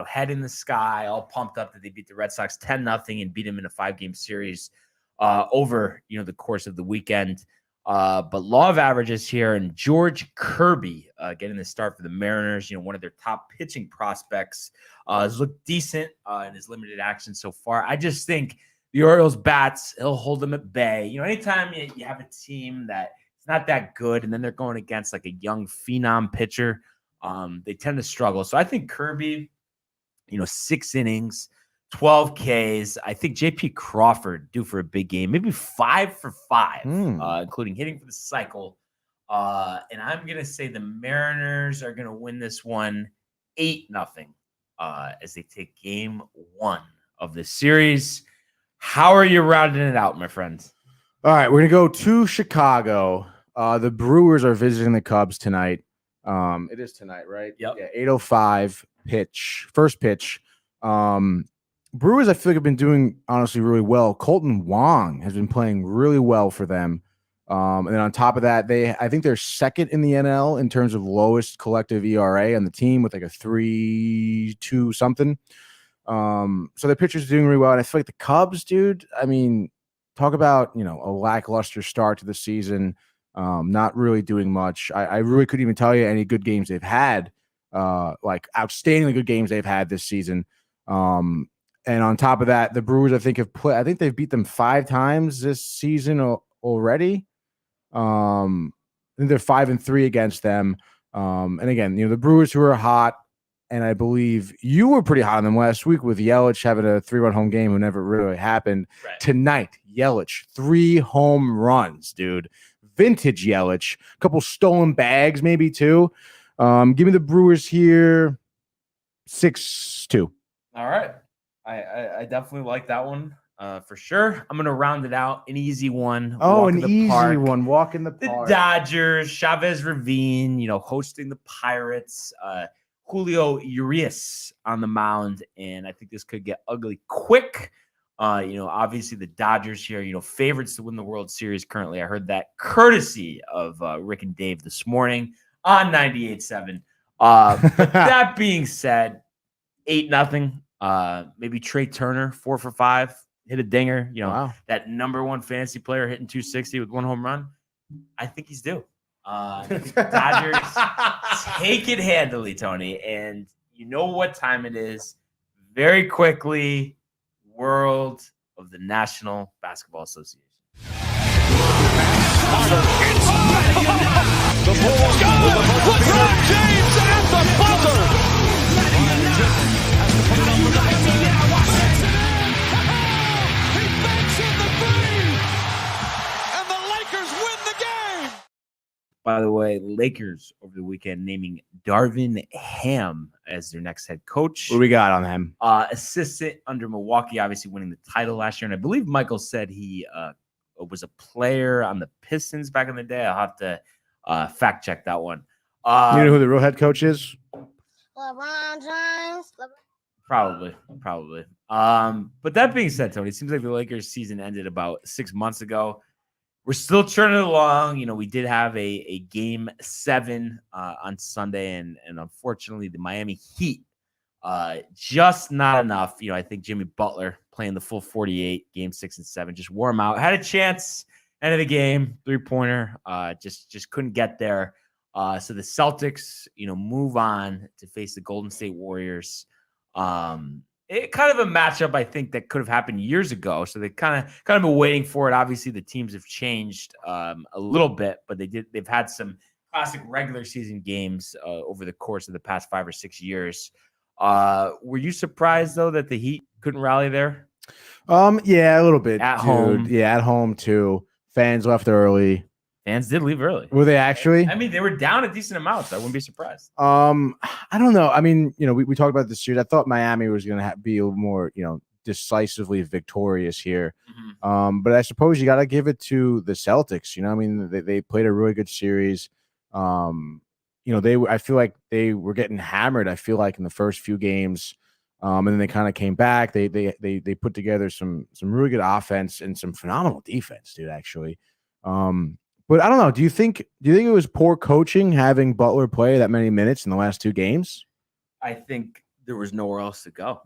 head in the sky, all pumped up that they beat the Red Sox 10-0 and beat them in a 5-game series over the course of the weekend. But law of averages here, and George Kirby getting the start for the Mariners, one of their top pitching prospects, has looked decent in his limited action so far. I just think the Orioles bats, he'll hold them at bay. Anytime you have a team that it's not that good, and then they're going against like a young phenom pitcher, they tend to struggle. So I think Kirby, 6 innings, 12 Ks. I think JP Crawford due for a big game, maybe 5 for 5, including hitting for the cycle. And I'm going to say the Mariners are going to win this one 8-0 as they take game 1 of the series. How are you rounding it out, my friends? All right, we're going to go to Chicago. The Brewers are visiting the Cubs tonight. It is tonight, right? Yep. Yeah, 8:05 pitch, first pitch. Brewers, I feel like, have been doing, honestly, really well. Colton Wong has been playing really well for them. And then on top of that, I think they're second in the NL in terms of lowest collective ERA on the team with like a 3.2 something. So the pitcher's doing really well. And I feel like the Cubs, dude, I mean, talk about, a lackluster start to the season, not really doing much. I really couldn't even tell you any good games they've had, like outstandingly good games they've had this season. And on top of that, the Brewers, I think they've beat them 5 times this season already. I think they're 5-3 against them. And again, the Brewers, who are hot, and I believe you were pretty hot on them last week with Yelich having a 3-run home game who never really happened. Right. Tonight, Yelich, 3 home runs, dude. Vintage Yelich. A couple stolen bags, maybe, too. Give me the Brewers here, 6-2. All right. I definitely like that one for sure. I'm going to round it out. An easy one. Oh, an easy one. Walk in the The park. Dodgers, Chavez Ravine, hosting the Pirates. Julio Urias on the mound, and I think this could get ugly quick. Obviously the Dodgers here, favorites to win the World Series currently. I heard that courtesy of Rick and Dave this morning on 98.7. But that being said, 8-0. Maybe Trey Turner, 4 for 5, hit a dinger. Wow. That #1 fantasy player hitting 260 with 1 home run. I think he's due. I think the Dodgers take it handily, Tony. And you know what time it is. Very quickly, World of the National Basketball Association. The Bulls go! LeBron James at the buzzer! He banks in the three! And the Lakers win the game! By the way, Lakers over the weekend naming Darvin Ham as their next head coach. What do we got on him? Assistant under Milwaukee, obviously winning the title last year. And I believe Michael said he was a player on the Pistons back in the day. I'll have to fact check that one. You know who the real head coach is? LeBron James. Probably. But that being said, Tony, it seems like the Lakers season ended about 6 months ago. We're still churning along. We did have a game 7 on Sunday, and unfortunately, the Miami Heat just not enough. I think Jimmy Butler playing the full 48, game 6 and 7, just wore him out. Had a chance, end of the game, 3-pointer, just couldn't get there. So the Celtics, move on to face the Golden State Warriors. It kind of a matchup, I think, that could have happened years ago. So they kind of been waiting for it. Obviously, the teams have changed a little bit, but they've had some classic regular season games over the course of the past 5 or 6 years. Were you surprised though that the Heat couldn't rally there? Yeah, a little bit. At home. Yeah, at home too. Fans left early. Fans did leave early. Were they actually? I mean, they were down a decent amount, so I wouldn't be surprised. I don't know. I mean, we talked about this series. I thought Miami was going to be a little more, decisively victorious here. Mm-hmm. But I suppose you got to give it to the Celtics. I mean, they played a really good series. I feel like they were getting hammered. I feel like in the first few games, and then they kind of came back. They put together some really good offense and some phenomenal defense, dude. Actually. But I don't know. Do you think it was poor coaching having Butler play that many minutes in the last 2 games? I think there was nowhere else to go.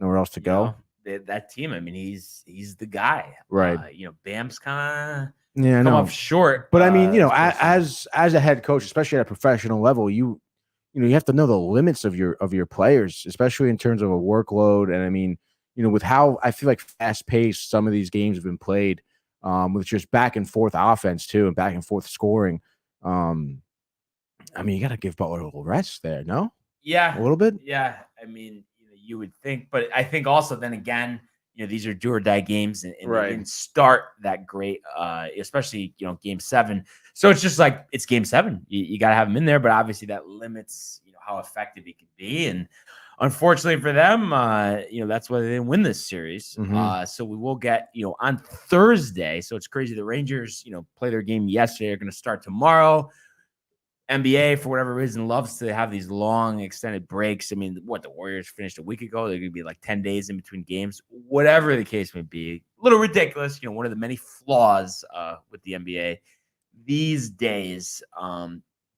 That team. I mean, he's the guy, right? Bam's kind of come up short. But I mean, as a head coach, especially at a professional level, you have to know the limits of your players, especially in terms of a workload. And I mean, with how I feel like fast paced some of these games have been played. With just back and forth offense too, and back and forth scoring. I mean, you got to give Butler a little rest there, no? Yeah, a little bit. Yeah, I mean, you would think, but I think also then again, these are do or die games, and right. They didn't start that great, especially game 7. So it's just like it's game 7. You got to have him in there, but obviously that limits how effective he can be, and unfortunately for them, that's why they didn't win this series. Mm-hmm. So we will get, on Thursday. So it's crazy. The Rangers, play their game yesterday. Are going to start tomorrow. NBA, for whatever reason, loves to have these long extended breaks. I mean, the Warriors finished a week ago. They're going to be like 10 days in between games. Whatever the case may be, a little ridiculous. One of the many flaws with the NBA these days.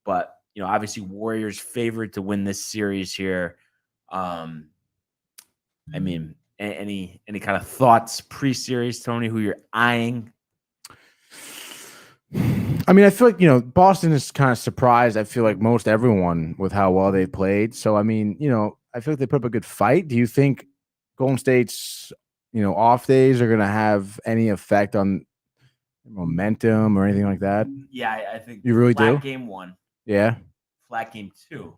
But obviously Warriors favored to win this series here. I mean, Any kind of thoughts pre-series, Tony? Who you're eyeing? I mean, I feel like, Boston is kind of surprised. I feel like most everyone with how well they've played. So, I mean, I feel like they put up a good fight. Do you think Golden State's, off days are going to have any effect on momentum or anything like that? Yeah, I think you really do. Game 1. Yeah. Flat game 2.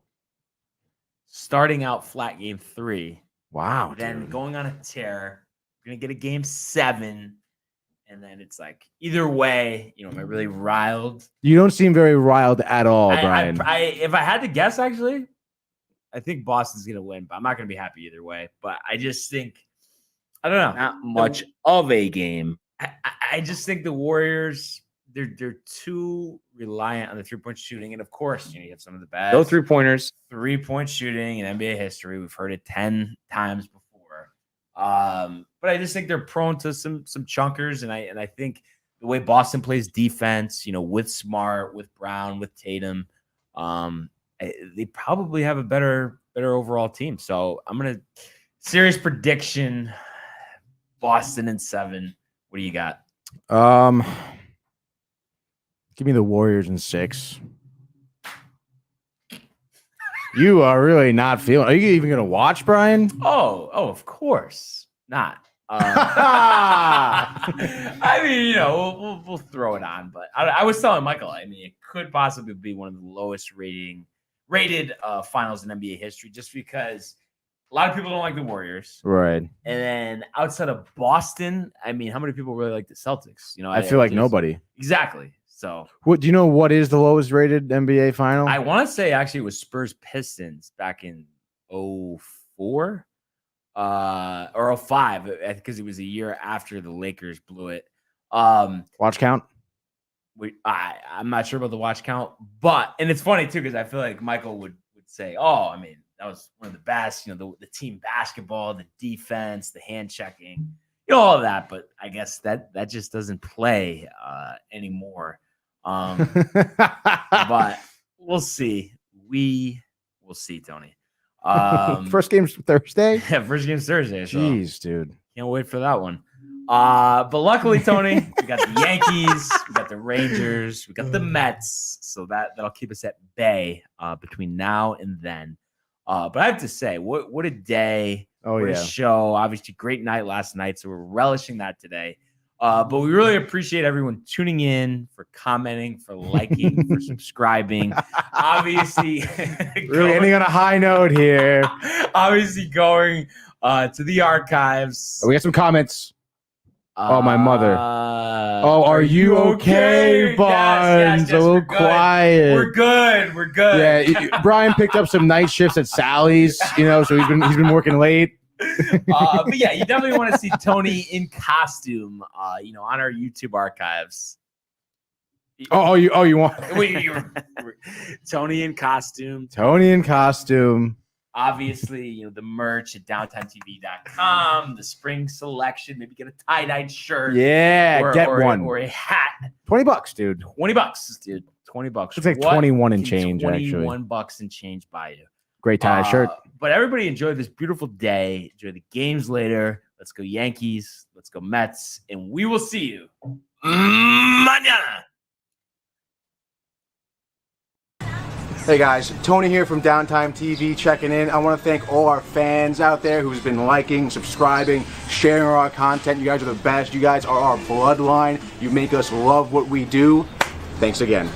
Starting out flat game 3. Wow. Then dude. going on a tear. We're going to get a game 7. And then it's like, either way, am I really riled? You don't seem very riled at all, Brian. If I had to guess, actually, I think Boston's going to win, but I'm not going to be happy either way. But I just think, I don't know. Not much of a game. I just think the Warriors, they're too reliant on the three-point shooting. And, of course, you have some of the best. No three-pointers. Three-point shooting in NBA history. We've heard it 10 times before. But I just think they're prone to some chunkers. And I think the way Boston plays defense, with Smart, with Brown, with Tatum, they probably have a better overall team. So I'm going to serious prediction, Boston in 7. What do you got? Give me the Warriors in 6. You are really not feeling. Are you even going to watch, Brian? Oh, of course not. I mean, we'll throw it on, but I was telling Michael, I mean, it could possibly be one of the lowest rated finals in NBA history, just because a lot of people don't like the Warriors, right? And then outside of Boston, I mean, how many people really like the Celtics? I feel like nobody. Exactly. So, what do you know? What is the lowest rated NBA final? I want to say actually it was Spurs Pistons back in 2004. Or 05, because it was a year after the Lakers blew it. Watch count? I'm not sure about the watch count, and it's funny too, because I feel like Michael would say, "Oh, I mean, that was one of the best. The team basketball, the defense, the hand checking, all of that." But I guess that just doesn't play anymore. But we'll see. We will see, Tony. First game's Thursday. Yeah, first game's Thursday. So jeez, dude, can't wait for that one. But luckily, Tony, we got the Yankees, we got the Rangers, we got the Mets, so that'll keep us at bay between now and then. But I have to say, what a day! What a show! Obviously, great night last night, so we're relishing that today. But we really appreciate everyone tuning in, for commenting, for liking, for subscribing. Obviously, really ending on a high note here. Obviously, going to the archives. We got some comments. Oh, my mother. Are you okay, Buns? Yes, a little quiet. We're good. Yeah, Brian picked up some night shifts at Sally's, so he's been working late. But yeah, you definitely want to see Tony in costume, on our YouTube archives. You want Tony in costume? Tony in costume. Obviously, the merch at downtimetv.com, the spring selection, maybe get a tie-dyed shirt. Yeah, get one. Or a hat. $20, dude. $20, dude. $20. It's like 21 and change, actually. $21 and change by you. Great tie shirt. But everybody enjoy this beautiful day. Enjoy the games later. Let's go Yankees. Let's go Mets. And we will see you mañana. Hey guys, Tony here from Downtime TV checking in. I want to thank all our fans out there who's been liking, subscribing, sharing our content. You guys are the best. You guys are our bloodline. You make us love what we do. Thanks again.